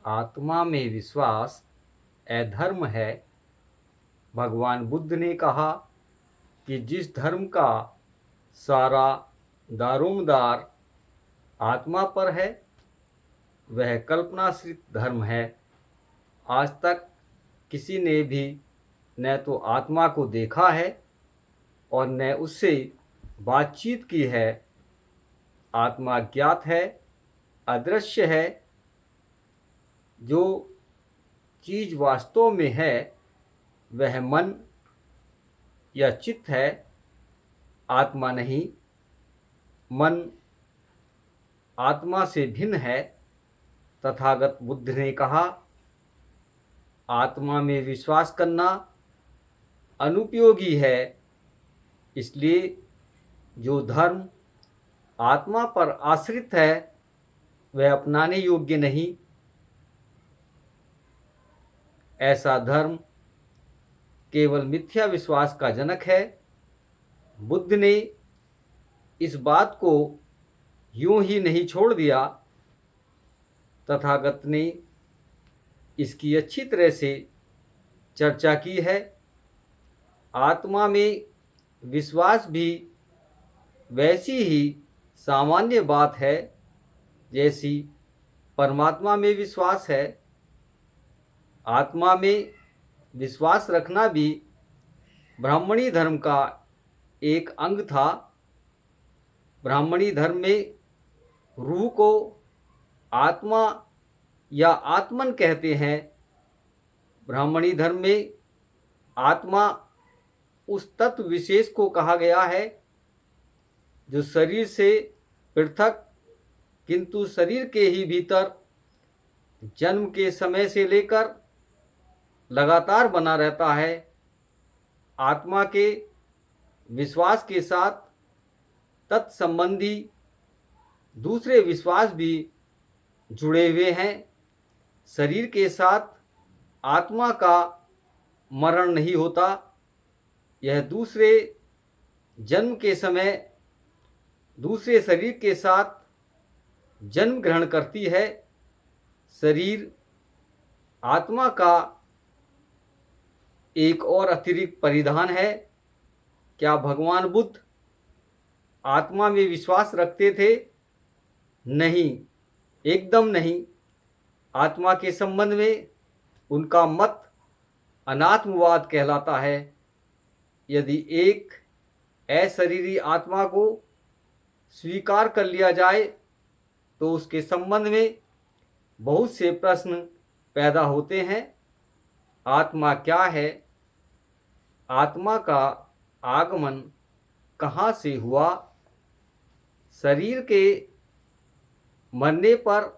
आत्मा में विश्वास अधर्म है। भगवान बुद्ध ने कहा कि जिस धर्म का सारा दारोमदार आत्मा पर है वह कल्पनाश्रित धर्म है। आज तक किसी ने भी न तो आत्मा को देखा है और न उससे बातचीत की है। आत्मा ज्ञात है, अदृश्य है। जो चीज वास्तव में है वह मन या चित्त है, आत्मा नहीं। मन आत्मा से भिन्न है। तथागत बुद्ध ने कहा, आत्मा में विश्वास करना अनुपयोगी है। इसलिए जो धर्म आत्मा पर आश्रित है वह अपनाने योग्य नहीं। ऐसा धर्म केवल मिथ्या विश्वास का जनक है। बुद्ध ने इस बात को यूं ही नहीं छोड़ दिया। तथागत ने इसकी अच्छी तरह से चर्चा की है। आत्मा में विश्वास भी वैसी ही सामान्य बात है जैसी परमात्मा में विश्वास है। आत्मा में विश्वास रखना भी ब्राह्मणी धर्म का एक अंग था। ब्राह्मणी धर्म में रूह को आत्मा या आत्मन कहते हैं। ब्राह्मणी धर्म में आत्मा उस तत्व विशेष को कहा गया है जो शरीर से पृथक किंतु शरीर के ही भीतर जन्म के समय से लेकर लगातार बना रहता है। आत्मा के विश्वास के साथ तत्संबंधी दूसरे विश्वास भी जुड़े हुए हैं। शरीर के साथ आत्मा का मरण नहीं होता। यह दूसरे जन्म के समय दूसरे शरीर के साथ जन्म ग्रहण करती है। शरीर आत्मा का एक और अतिरिक्त परिधान है। क्या भगवान बुद्ध आत्मा में विश्वास रखते थे? नहीं, एकदम नहीं। आत्मा के संबंध में उनका मत अनात्मवाद कहलाता है। यदि एक अशरीरी आत्मा को स्वीकार कर लिया जाए तो उसके संबंध में बहुत से प्रश्न पैदा होते हैं। आत्मा क्या है? आत्मा का आगमन कहाँ से हुआ? शरीर के मरने पर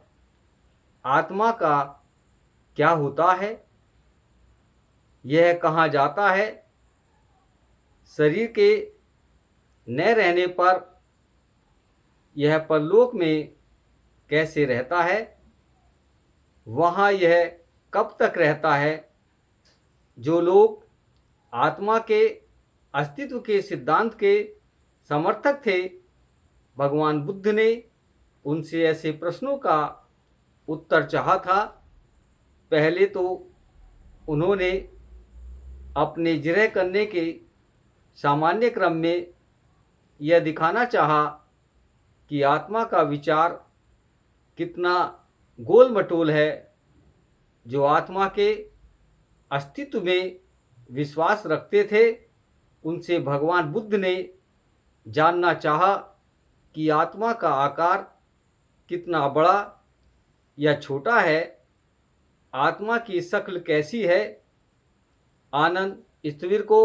आत्मा का क्या होता है? यह कहाँ जाता है? शरीर के न रहने पर यह परलोक में कैसे रहता है? वहाँ यह कब तक रहता है? जो लोग आत्मा के अस्तित्व के सिद्धांत के समर्थक थे, भगवान बुद्ध ने उनसे ऐसे प्रश्नों का उत्तर चाहा था। पहले तो उन्होंने अपने जिरह करने के सामान्य क्रम में यह दिखाना चाहा कि आत्मा का विचार कितना गोल मटोल है। जो आत्मा के अस्तित्व में विश्वास रखते थे उनसे भगवान बुद्ध ने जानना चाहा कि आत्मा का आकार कितना बड़ा या छोटा है, आत्मा की शक्ल कैसी है। आनंद स्तवीर को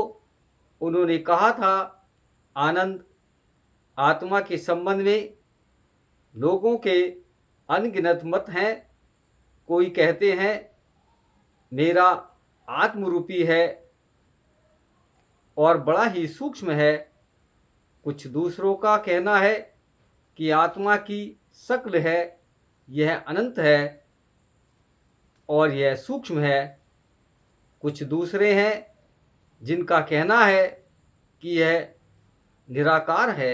उन्होंने कहा था, आनंद, आत्मा के संबंध में लोगों के अनगिनत मत हैं। कोई कहते हैं मेरा आत्मरूपी है और बड़ा ही सूक्ष्म है। कुछ दूसरों का कहना है कि आत्मा की शक्ल है, यह अनंत है और यह सूक्ष्म है। कुछ दूसरे हैं जिनका कहना है कि यह निराकार है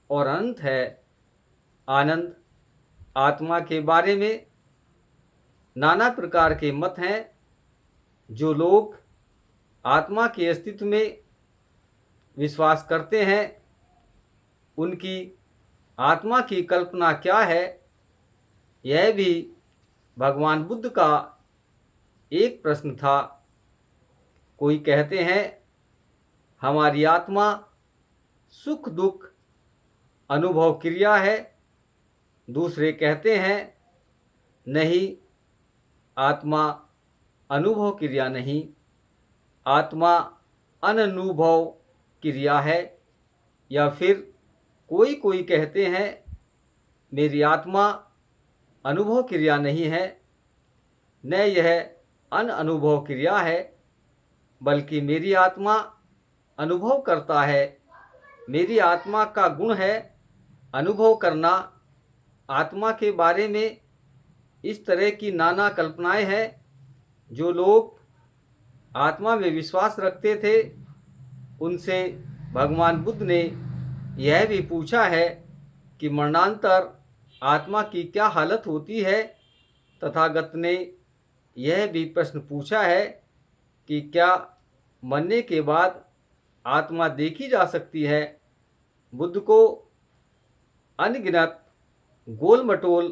और अनंत है। आनंद, आत्मा के बारे में नाना प्रकार के मत हैं। जो लोग आत्मा के अस्तित्व में विश्वास करते हैं, उनकी आत्मा की कल्पना क्या है, यह भी भगवान बुद्ध का एक प्रश्न था। कोई कहते हैं हमारी आत्मा सुख दुख अनुभव क्रिया है। दूसरे कहते हैं नहीं, आत्मा अनुभव क्रिया नहीं, आत्मा अननुभव क्रिया है। या फिर कोई कोई कहते हैं मेरी आत्मा अनुभव क्रिया नहीं है, न यह अनुभव क्रिया है, बल्कि मेरी आत्मा अनुभव करता है। मेरी आत्मा का गुण है अनुभव करना। आत्मा के बारे में इस तरह की नाना कल्पनाएं हैं। जो लोग आत्मा में विश्वास रखते थे, उनसे भगवान बुद्ध ने यह भी पूछा है कि मरणांतर आत्मा की क्या हालत होती है। तथागत ने यह भी प्रश्न पूछा है कि क्या मरने के बाद आत्मा देखी जा सकती है। बुद्ध को अनगिनत गोल मटोल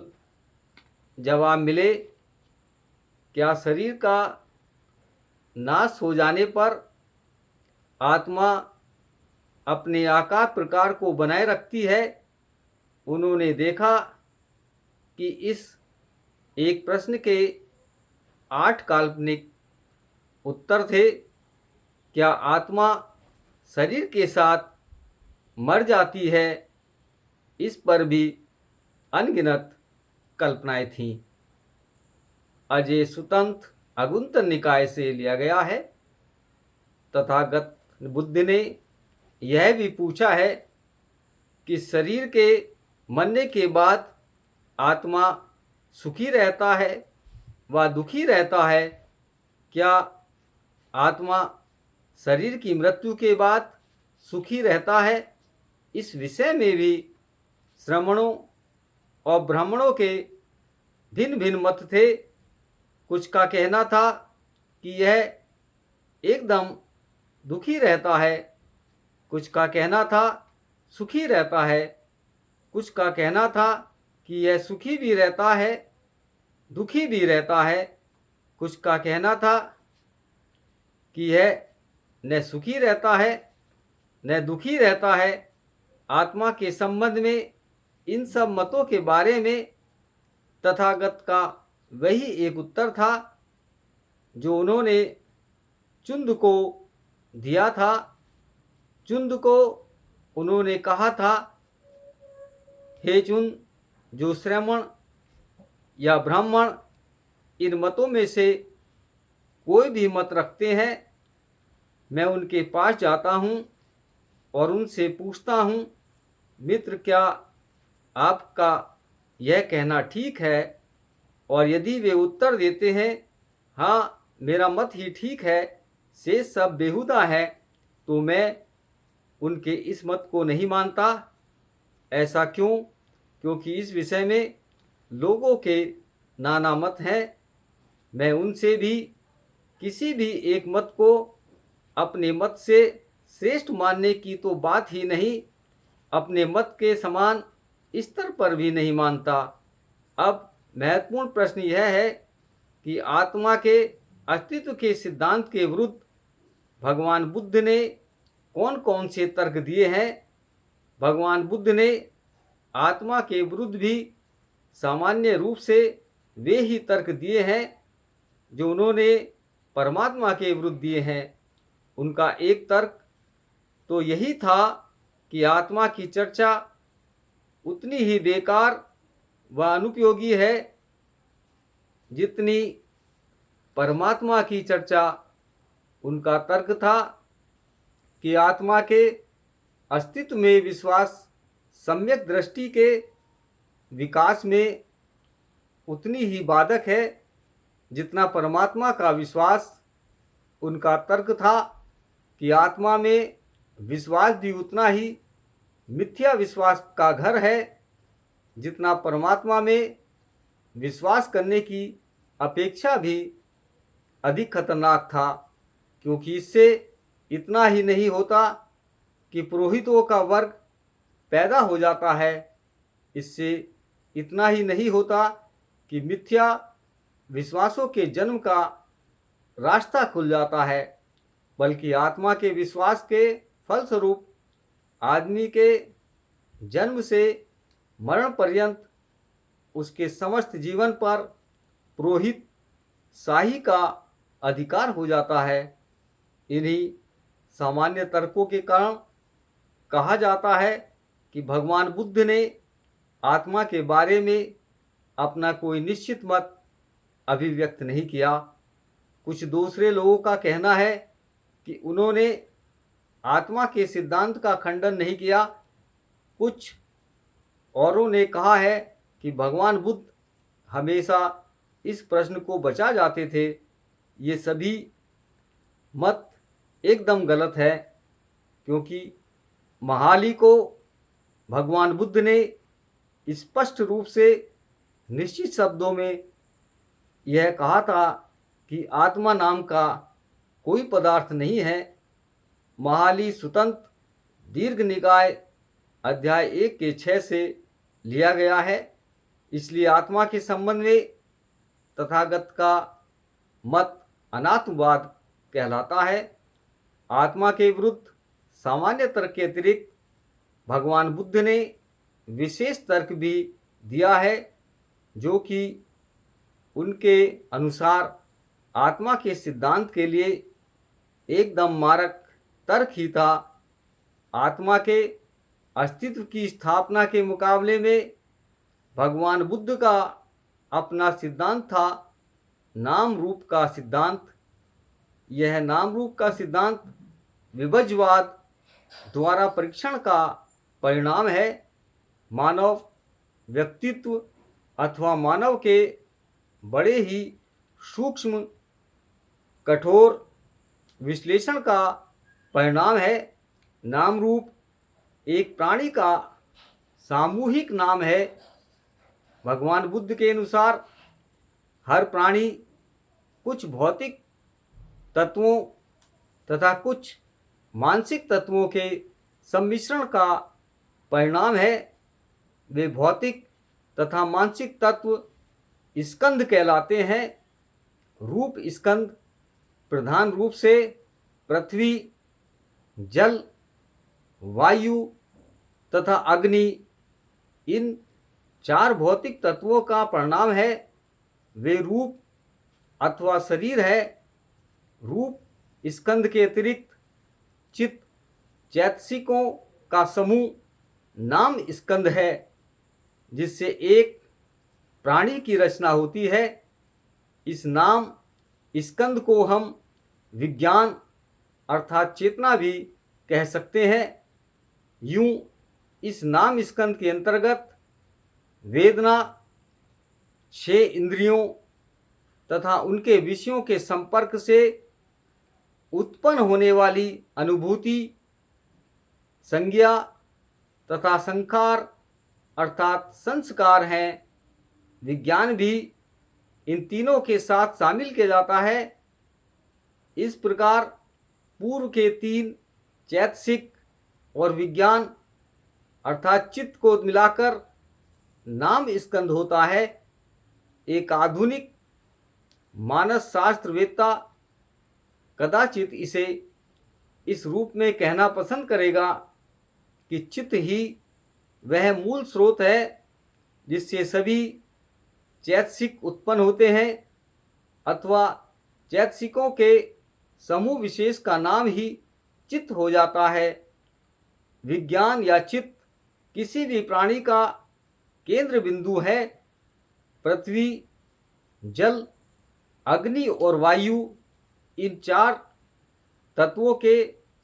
जवाब मिले। क्या शरीर का नाश हो जाने पर आत्मा अपने आकार प्रकार को बनाए रखती है? उन्होंने देखा कि इस एक प्रश्न के 8 काल्पनिक उत्तर थे। क्या आत्मा शरीर के साथ मर जाती है? इस पर भी अनगिनत कल्पनाएं थीं। अजय सुतंत अगुंतर निकाय से लिया गया है। तथागत बुद्ध ने यह भी पूछा है कि शरीर के मरने के बाद आत्मा सुखी रहता है व दुखी रहता है? क्या आत्मा शरीर की मृत्यु के बाद सुखी रहता है? इस विषय में भी श्रमणों और ब्राह्मणों के भिन्न भिन्न मत थे। कुछ का कहना था कि यह एकदम दुखी रहता है, कुछ का कहना था सुखी रहता है, कुछ का कहना था कि यह सुखी भी रहता है, दुखी भी रहता है, कुछ का कहना था कि यह न सुखी रहता है न दुखी रहता है। आत्मा के संबंध में इन सब मतों के बारे में तथागत का वही एक उत्तर था जो उन्होंने चुंद को दिया था। चुंद को उन्होंने कहा था, हे चुंद, जो श्रमण या ब्राह्मण इन मतों में से कोई भी मत रखते हैं, मैं उनके पास जाता हूँ और उनसे पूछता हूँ, मित्र, क्या आपका यह कहना ठीक है? और यदि वे उत्तर देते हैं हाँ, मेरा मत ही ठीक है, शेष सब बेहुदा है, तो मैं उनके इस मत को नहीं मानता। ऐसा क्यों? क्योंकि इस विषय में लोगों के नाना मत हैं। मैं उनसे भी किसी भी एक मत को अपने मत से श्रेष्ठ मानने की तो बात ही नहीं, अपने मत के समान स्तर पर भी नहीं मानता। अब महत्वपूर्ण प्रश्न यह है कि आत्मा के अस्तित्व के सिद्धांत के विरुद्ध भगवान बुद्ध ने कौन कौन से तर्क दिए हैं। भगवान बुद्ध ने आत्मा के विरुद्ध भी सामान्य रूप से वे ही तर्क दिए हैं जो उन्होंने परमात्मा के विरुद्ध दिए हैं। उनका एक तर्क तो यही था कि आत्मा की चर्चा उतनी ही बेकार व अनुपयोगी है जितनी परमात्मा की चर्चा। उनका तर्क था कि आत्मा के अस्तित्व में विश्वास सम्यक दृष्टि के विकास में उतनी ही बाधक है जितना परमात्मा का विश्वास। उनका तर्क था कि आत्मा में विश्वास भी उतना ही मिथ्या विश्वास का घर है जितना परमात्मा में विश्वास करने की अपेक्षा भी अधिक खतरनाक था, क्योंकि इससे इतना ही नहीं होता कि पुरोहितों का वर्ग पैदा हो जाता है, इससे इतना ही नहीं होता कि मिथ्या विश्वासों के जन्म का रास्ता खुल जाता है, बल्कि आत्मा के विश्वास के फलस्वरूप आदमी के जन्म से मरण पर्यंत उसके समस्त जीवन पर पुरोहित शाही का अधिकार हो जाता है। इन्हीं सामान्य तर्कों के कारण कहा जाता है कि भगवान बुद्ध ने आत्मा के बारे में अपना कोई निश्चित मत अभिव्यक्त नहीं किया। कुछ दूसरे लोगों का कहना है कि उन्होंने आत्मा के सिद्धांत का खंडन नहीं किया। कुछ औरों ने कहा है कि भगवान बुद्ध हमेशा इस प्रश्न को बचा जाते थे। ये सभी मत एकदम गलत है, क्योंकि महाली को भगवान बुद्ध ने स्पष्ट रूप से निश्चित शब्दों में यह कहा था कि आत्मा नाम का कोई पदार्थ नहीं है। महाली सुतंत दीर्घ निकाय अध्याय 1 के 6 से लिया गया है। इसलिए आत्मा के संबंध में तथागत का मत अनात्मवाद कहलाता है। आत्मा के विरुद्ध सामान्य तर्क के अतिरिक्त भगवान बुद्ध ने विशेष तर्क भी दिया है, जो कि उनके अनुसार आत्मा के सिद्धांत के लिए एकदम मारक तर्क ही था। आत्मा के अस्तित्व की स्थापना के मुकाबले में भगवान बुद्ध का अपना सिद्धांत था नाम रूप का सिद्धांत। यह नाम रूप का सिद्धांत विभज्यवाद द्वारा परीक्षण का परिणाम है। मानव व्यक्तित्व अथवा मानव के बड़े ही सूक्ष्म कठोर विश्लेषण का परिणाम है। नाम रूप एक प्राणी का सामूहिक नाम है। भगवान बुद्ध के अनुसार हर प्राणी कुछ भौतिक तत्वों तथा कुछ मानसिक तत्वों के सम्मिश्रण का परिणाम है। वे भौतिक तथा मानसिक तत्व स्कंध कहलाते हैं। रूप स्कंध प्रधान रूप से पृथ्वी, जल, वायु तथा अग्नि, इन 4 भौतिक तत्वों का परिणाम है। वे रूप अथवा शरीर है। रूप स्कंध के अतिरिक्त चित्त चैतसिकों का समूह नाम स्कंध है, जिससे एक प्राणी की रचना होती है। इस नाम स्कंद को हम विज्ञान अर्थात चेतना भी कह सकते हैं। यूं इस नाम स्कंद के अंतर्गत वेदना 6 इंद्रियों तथा उनके विषयों के संपर्क से उत्पन्न होने वाली अनुभूति, संज्ञा तथा संखार अर्थात संस्कार हैं। विज्ञान भी इन तीनों के साथ शामिल किया जाता है। इस प्रकार पूर्व के 3 चैतसिक और विज्ञान अर्थात चित्त को मिलाकर नाम स्कंद होता है। एक आधुनिक मानस शास्त्रवेत्ता कदाचित इसे इस रूप में कहना पसंद करेगा कि चित्त ही वह मूल स्रोत है जिससे सभी चैतसिक उत्पन्न होते हैं, अथवा चैतसिकों के समूह विशेष का नाम ही चित्त हो जाता है। विज्ञान या चित्त किसी भी प्राणी का केंद्र बिंदु है। पृथ्वी, जल, अग्नि और वायु, इन 4 तत्वों के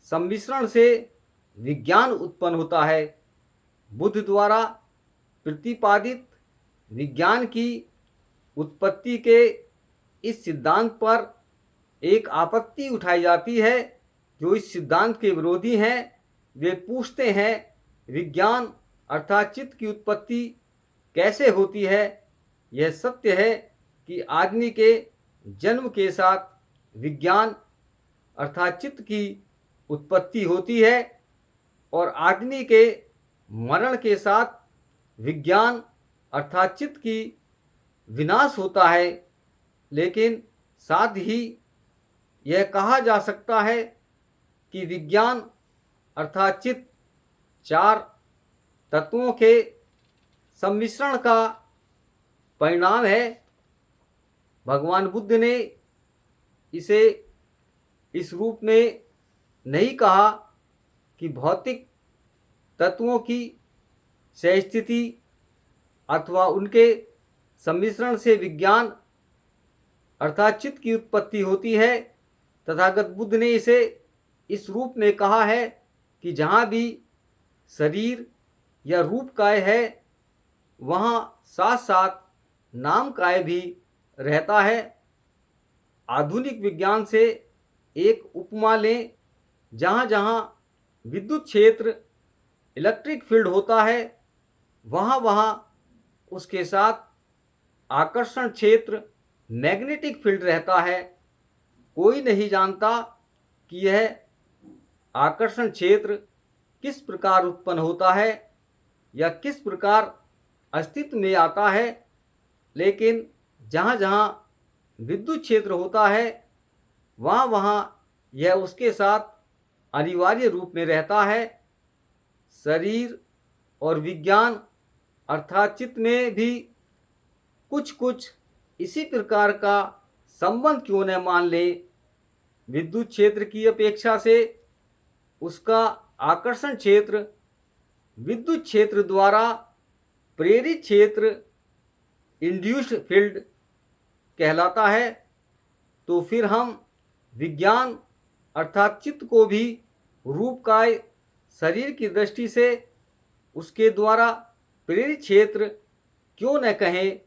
सम्मिश्रण से विज्ञान उत्पन्न होता है। बुद्ध द्वारा प्रतिपादित विज्ञान की उत्पत्ति के इस सिद्धांत पर एक आपत्ति उठाई जाती है। जो इस सिद्धांत के विरोधी हैं वे पूछते हैं, विज्ञान अर्थात चित्त की उत्पत्ति कैसे होती है? यह सत्य है कि आदमी के जन्म के साथ विज्ञान अर्थात चित्त की उत्पत्ति होती है और आदमी के मरण के साथ विज्ञान अर्थात चित्त की विनाश होता है। लेकिन साथ ही यह कहा जा सकता है कि विज्ञान अर्थात चित्त चार तत्वों के सम्मिश्रण का परिणाम है। भगवान बुद्ध ने इसे इस रूप में नहीं कहा कि भौतिक तत्वों की सहस्थिति अथवा उनके सम्मिश्रण से विज्ञान अर्थात चित्त की उत्पत्ति होती है। तथागत बुद्ध ने इसे इस रूप में कहा है कि जहाँ भी शरीर या रूप काय है वहाँ साथ साथ नाम काय भी रहता है। आधुनिक विज्ञान से एक उपमा लें, जहाँ जहाँ विद्युत क्षेत्र इलेक्ट्रिक फील्ड होता है वहाँ वहाँ उसके साथ आकर्षण क्षेत्र मैग्नेटिक फील्ड रहता है। कोई नहीं जानता कि यह आकर्षण क्षेत्र किस प्रकार उत्पन्न होता है या किस प्रकार अस्तित्व में आता है, लेकिन जहाँ जहाँ विद्युत क्षेत्र होता है वहाँ वहाँ यह उसके साथ अनिवार्य रूप में रहता है। शरीर और विज्ञान अर्थात चित्त में भी कुछ कुछ इसी प्रकार का संबंध क्यों न मान ले। विद्युत क्षेत्र की अपेक्षा से उसका आकर्षण क्षेत्र विद्युत क्षेत्र द्वारा प्रेरित क्षेत्र इंड्यूस्ड फील्ड कहलाता है। तो फिर हम विज्ञान अर्थात चित्त को भी रूपकाय शरीर की दृष्टि से उसके द्वारा प्रेरित क्षेत्र क्यों न कहें।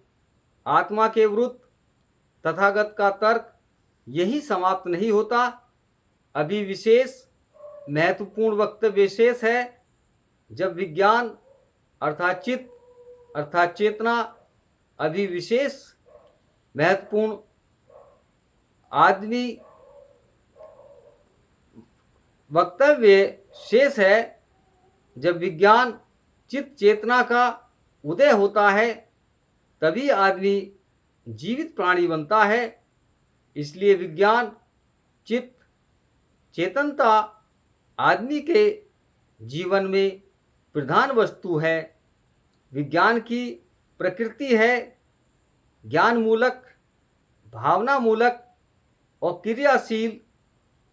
आत्मा के विरुद्ध तथागत का तर्क यही समाप्त नहीं होता। अभी विशेष महत्वपूर्ण वक्तव्य शेष है। जब विज्ञान अर्थात चित्त अर्थात चेतना अभी विशेष महत्वपूर्ण आदमी वक्तव्य शेष है। जब विज्ञान चित्त चेतना का उदय होता है तभी आदमी जीवित प्राणी बनता है। इसलिए विज्ञान चित्त चेतनता आदमी के जीवन में प्रधान वस्तु है। विज्ञान की प्रकृति है ज्ञान मूलक, भावना मूलक और क्रियाशील।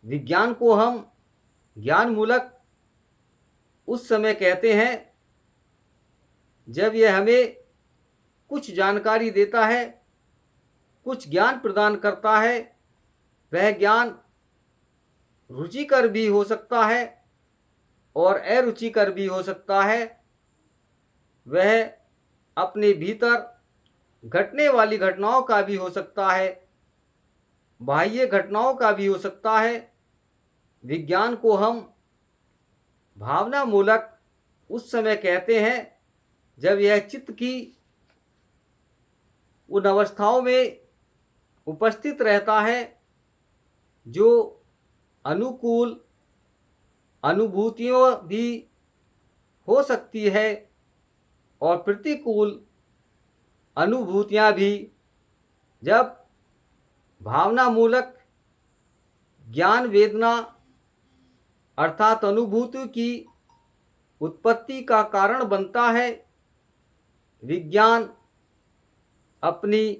विज्ञान को हम ज्ञान मूलक उस समय कहते हैं जब यह हमें कुछ जानकारी देता है, कुछ ज्ञान प्रदान करता है। वह ज्ञान रुचिकर भी हो सकता है और अरुचिकर भी हो सकता है। वह अपने भीतर घटने वाली घटनाओं का भी हो सकता है, बाह्य घटनाओं का भी हो सकता है। विज्ञान को हम भावना मूलक उस समय कहते हैं जब यह चित्त की उन अवस्थाओं में उपस्थित रहता है जो अनुकूल अनुभूतियों भी हो सकती है और प्रतिकूल अनुभूतियां भी। जब भावना मूलक ज्ञान वेदना अर्थात अनुभूति की उत्पत्ति का कारण बनता है, विज्ञान अपनी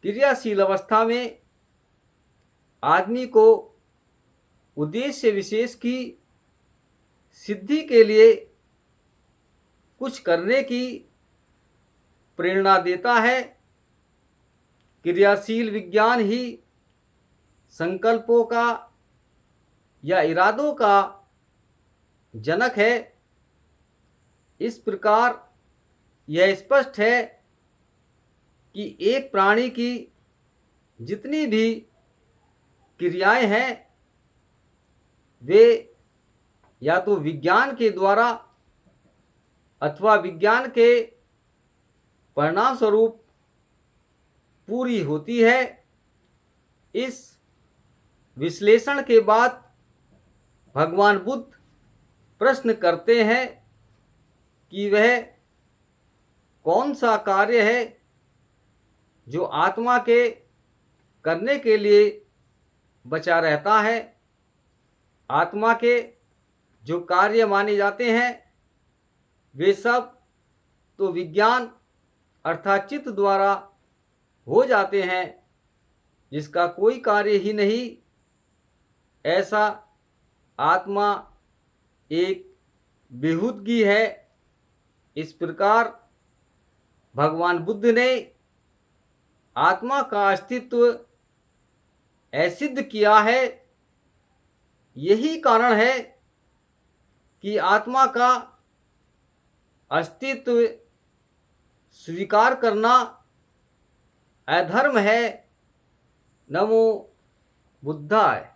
क्रियाशील अवस्था में आदमी को उद्देश्य विशेष की सिद्धि के लिए कुछ करने की प्रेरणा देता है। क्रियाशील विज्ञान ही संकल्पों का या इरादों का जनक है। इस प्रकार यह स्पष्ट है कि एक प्राणी की जितनी भी क्रियाएं हैं वे या तो विज्ञान के द्वारा अथवा विज्ञान के परिणाम स्वरूप पूरी होती है। इस विश्लेषण के बाद भगवान बुद्ध प्रश्न करते हैं कि वह कौन सा कार्य है जो आत्मा के करने के लिए बचा रहता है। आत्मा के जो कार्य माने जाते हैं वे सब तो विज्ञान अर्थात चित्त द्वारा हो जाते हैं, जिसका कोई कार्य ही नहीं। ऐसा आत्मा एक विहुद्गी है। इस प्रकार भगवान बुद्ध ने आत्मा का अस्तित्व असिद्ध किया है। यही कारण है कि आत्मा का अस्तित्व स्वीकार करना अधर्म है। नमो बुद्धाय।